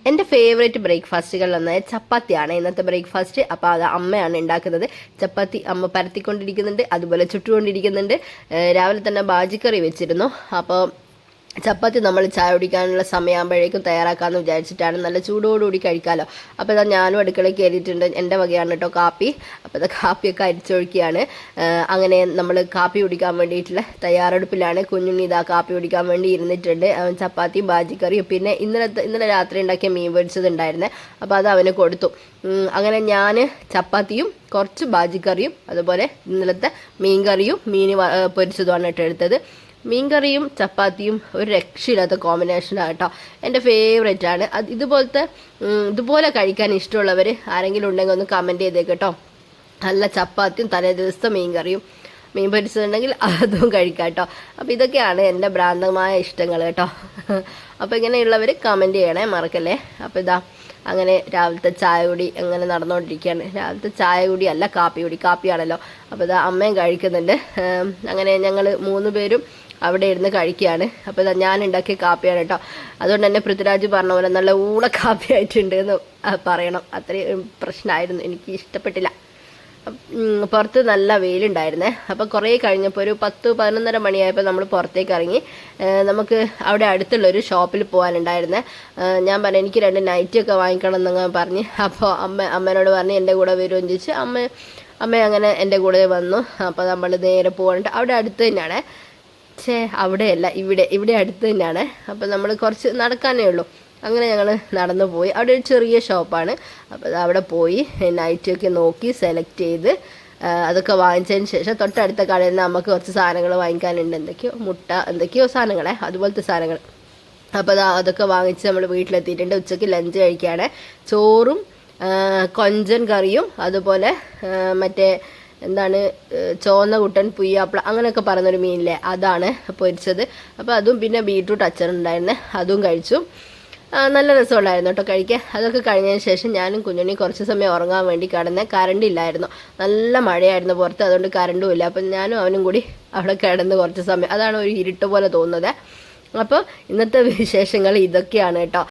എൻ്റെ ഫേവറേറ്റ് ബ്രേക്ക്ഫാസ്റ്റുകളിലൊന്നായ ചപ്പാത്തിയാണ് ഇന്നത്തെ ബ്രേക്ക്ഫാസ്റ്റ്. അപ്പോൾ അത് അമ്മയാണ് ഉണ്ടാക്കുന്നത്. ചപ്പാത്തി അമ്മ പരത്തിക്കൊണ്ടിരിക്കുന്നുണ്ട്, അതുപോലെ ചുട്ടുകൊണ്ടിരിക്കുന്നുണ്ട്. രാവിലെ തന്നെ ബാജിക്കറി വെച്ചിരുന്നു. അപ്പോൾ ചപ്പാത്തി നമ്മൾ ചായ കുടിക്കാനുള്ള സമയമാകുമ്പോഴേക്കും തയ്യാറാക്കാമെന്ന് വിചാരിച്ചിട്ടാണ്. നല്ല ചൂടോടുകൂടി കഴിക്കാമല്ലോ. അപ്പോൾ ഇതാ ഞാനും അടുക്കളയിൽ കയറിയിട്ടുണ്ട്. എൻ്റെ വകയാണ് കേട്ടോ കാപ്പി. അപ്പോൾ ഇതാ കാപ്പിയൊക്കെ അരിച്ചൊഴിക്കുകയാണ്. അങ്ങനെ നമ്മൾ കാപ്പി കുടിക്കാൻ വേണ്ടിയിട്ടുള്ള തയ്യാറെടുപ്പിലാണ്. കുഞ്ഞുണ്ണി ഇതാ കാപ്പി കുടിക്കാൻ വേണ്ടി ഇരുന്നിട്ടുണ്ട്. അവൻ ചപ്പാത്തിയും ബാജിക്കറിയും പിന്നെ ഇന്നലെ രാത്രി ഉണ്ടാക്കിയ മീൻ പൊരിച്ചത് ഉണ്ടായിരുന്നേ. അപ്പോൾ അത് അവന് കൊടുത്തു. അങ്ങനെ ഞാൻ ചപ്പാത്തിയും കുറച്ച് ബാജിക്കറിയും അതുപോലെ ഇന്നലത്തെ മീൻ കറിയും മീൻ പൊരിച്ചതുമാണ് കേട്ടോ എടുത്തത്. മീൻകറിയും ചപ്പാത്തിയും ഒരു രക്ഷയില്ലാത്ത കോമ്പിനേഷനാണ് കേട്ടോ. എൻ്റെ ഫേവറേറ്റ് ആണ്. ഇതുപോലെ കഴിക്കാൻ ഇഷ്ടമുള്ളവർ ആരെങ്കിലും ഉണ്ടെങ്കിൽ ഒന്ന് കമൻറ്റ് ചെയ്തേക്ക് കേട്ടോ. നല്ല ചപ്പാത്തിയും തലേ ദിവസത്തെ മീൻകറിയും മീൻ പൊരിച്ചതുണ്ടെങ്കിൽ അതും കഴിക്കാം കേട്ടോ. അപ്പോൾ ഇതൊക്കെയാണ് എൻ്റെ ഭ്രാന്തമായ ഇഷ്ടങ്ങൾ കേട്ടോ. അപ്പോൾ ഇങ്ങനെയുള്ളവർ കമൻറ്റ് ചെയ്യണേ, മറക്കല്ലേ. അപ്പോൾ ഇതാ അങ്ങനെ രാവിലത്തെ ചായ കുടി അങ്ങനെ നടന്നുകൊണ്ടിരിക്കുകയാണ്. രാവിലത്തെ ചായ കുടി അല്ല, കാപ്പിയാണല്ലോ. അപ്പോൾ ഇതാ അമ്മയും കഴിക്കുന്നുണ്ട്. അങ്ങനെ ഞങ്ങൾ 3 പേരും അവിടെ ഇരുന്ന് കഴിക്കുകയാണ്. അപ്പോൾ ഇതാ ഞാൻ ഉണ്ടാക്കിയ കാപ്പിയാണ് കേട്ടോ. അതുകൊണ്ട് തന്നെ പൃഥ്വിരാജ് പറഞ്ഞ പോലെ നല്ല ഊള കാപ്പി ആയിട്ടുണ്ട് എന്ന് പറയണം. അത്രയും പ്രശ്നമായിരുന്നു, എനിക്ക് ഇഷ്ടപ്പെട്ടില്ല. പുറത്ത് നല്ല വെയിലുണ്ടായിരുന്നേ. അപ്പോൾ കുറേ കഴിഞ്ഞപ്പോൾ ഒരു 10-11:30 മണിയായപ്പോൾ നമ്മൾ പുറത്തേക്ക് ഇറങ്ങി. നമുക്ക് അവിടെ അടുത്തുള്ളൊരു ഷോപ്പിൽ പോകാനുണ്ടായിരുന്നേ. ഞാൻ പറഞ്ഞു എനിക്ക് 2 നൈറ്റിയൊക്കെ വാങ്ങിക്കണം എന്നങ്ങ് പറഞ്ഞ്. അപ്പോൾ അമ്മേനോട് പറഞ്ഞ് എൻ്റെ കൂടെ വരുമെന്ന് ചോദിച്ച് അമ്മ അങ്ങനെ എൻ്റെ കൂടെ വന്നു. അപ്പോൾ നമ്മൾ നേരെ പോകാനുണ്ട്. അവിടെ അടുത്ത് തന്നെയാണ്. അവിടെയല്ല, ഇവിടെ അടുത്ത് തന്നെയാണ്. അപ്പോൾ നമ്മൾ കുറച്ച് നടക്കാനേ ഉള്ളൂ. അങ്ങനെ ഞങ്ങൾ നടന്നു പോയി. അവിടെ ഒരു ചെറിയ ഷോപ്പാണ്. അപ്പോൾ അവിടെ പോയി നൈറ്റൊക്കെ നോക്കി സെലക്ട് ചെയ്ത് അതൊക്കെ വാങ്ങിച്ചതിന് ശേഷം തൊട്ടടുത്ത കടയിൽ നിന്ന് നമുക്ക് കുറച്ച് സാധനങ്ങൾ വാങ്ങിക്കാനുണ്ട്. എന്തൊക്കെയോ സാധനങ്ങളെ അതുപോലത്തെ സാധനങ്ങൾ. അപ്പോൾ അതൊക്കെ വാങ്ങിച്ച് നമ്മൾ വീട്ടിലെത്തിയിട്ടുണ്ട്. ഉച്ചയ്ക്ക് ലഞ്ച് കഴിക്കുകയാണ്. ചോറും കൊഞ്ചൻ കറിയും അതുപോലെ മറ്റേ എന്താണ് ചുവന്ന കുട്ടൻ പുയ്യാപ്പിള അങ്ങനെയൊക്കെ പറയുന്നൊരു മീനില്ലേ, അതാണ് പൊരിച്ചത്. അപ്പോൾ അതും പിന്നെ ബീട്രൂട്ട് അച്ചാറുണ്ടായിരുന്നു, അതും കഴിച്ചു. നല്ല രസമുണ്ടായിരുന്നു കേട്ടോ കഴിക്കാൻ. അതൊക്കെ കഴിഞ്ഞതിന് ശേഷം ഞാനും കുഞ്ഞുണ്ണി കുറച്ച് സമയം ഉറങ്ങാൻ വേണ്ടി കിടന്ന്. കറണ്ട് ഇല്ലായിരുന്നു, നല്ല മഴയായിരുന്നു പുറത്ത്, അതുകൊണ്ട് കറണ്ടും ഇല്ല. അപ്പം ഞാനും അവനും കൂടി അവിടെ കിടന്ന് കുറച്ച് സമയം, അതാണ് ഒരു ഇരുട്ട് പോലെ തോന്നുന്നത്. അപ്പോൾ ഇന്നത്തെ വിശേഷങ്ങൾ ഇതൊക്കെയാണ് കേട്ടോ.